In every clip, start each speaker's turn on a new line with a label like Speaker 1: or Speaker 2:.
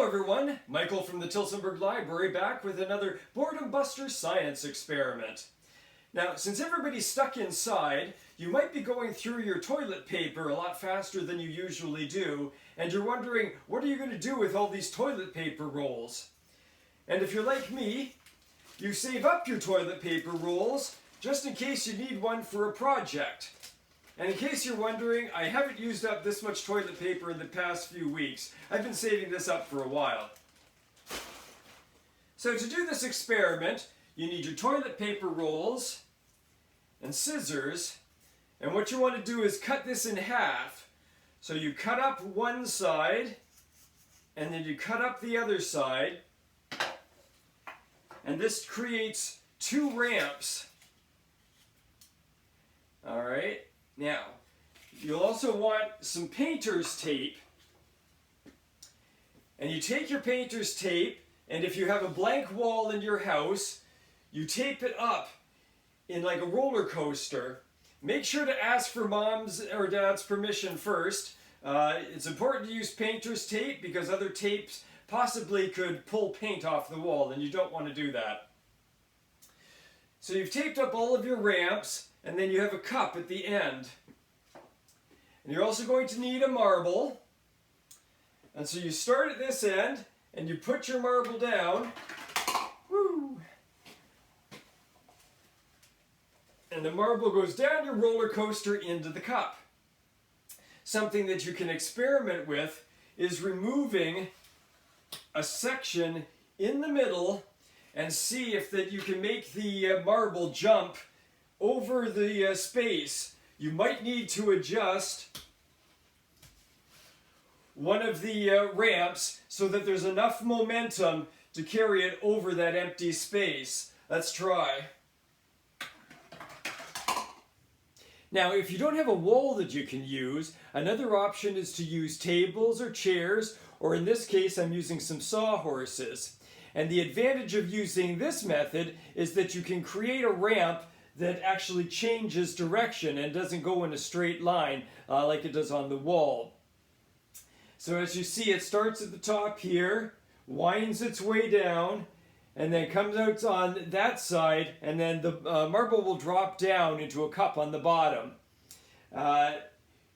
Speaker 1: everyone, Michael from the Tilsonburg Library back with another Boredom Buster science experiment. Now, since everybody's stuck inside, you might be going through your toilet paper a lot faster than you usually do, and you're wondering, what are you going to do with all these toilet paper rolls? And if you're like me, you save up your toilet paper rolls just in case you need one for a project. And in case you're wondering, I haven't used up this much toilet paper in the past few weeks. I've been saving this up for a while. So to do this experiment, you need your toilet paper rolls and scissors. And what you want to do is cut this in half. So you cut up one side, and then you cut up the other side. And this creates two ramps. All right. Now, you'll also want some painter's tape. And you take your painter's tape, and if you have a blank wall in your house, you tape it up in like a roller coaster. Make sure to ask for mom's or dad's permission first. It's important to use painter's tape because other tapes possibly could pull paint off the wall, and you don't want to do that. So you've taped up all of your ramps, and then you have a cup at the end. And you're also going to need a marble. And so you start at this end, and you put your marble down. Woo! And the marble goes down your roller coaster into the cup. Something that you can experiment with is removing a section in the middle and see if that you can make the marble jump over the space. You might need to adjust one of the ramps so that there's enough momentum to carry it over that empty space. Let's try. Now, if you don't have a wall that you can use, another option is to use tables or chairs, or in this case, I'm using some sawhorses. And the advantage of using this method is that you can create a ramp that actually changes direction and doesn't go in a straight line like it does on the wall. So as you see, it starts at the top here, winds its way down, and then comes out on that side, and then the marble will drop down into a cup on the bottom.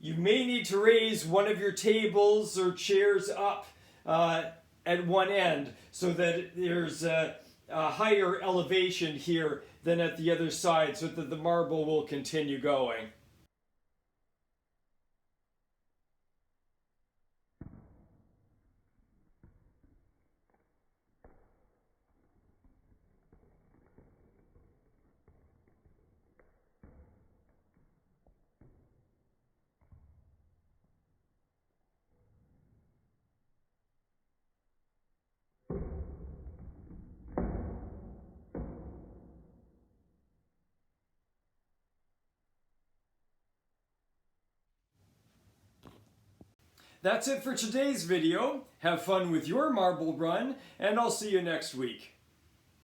Speaker 1: You may need to raise one of your tables or chairs up at one end so that there's a higher elevation here than at the other side so that the marble will continue going. That's it for today's video. Have fun with your marble run, and I'll see you next week.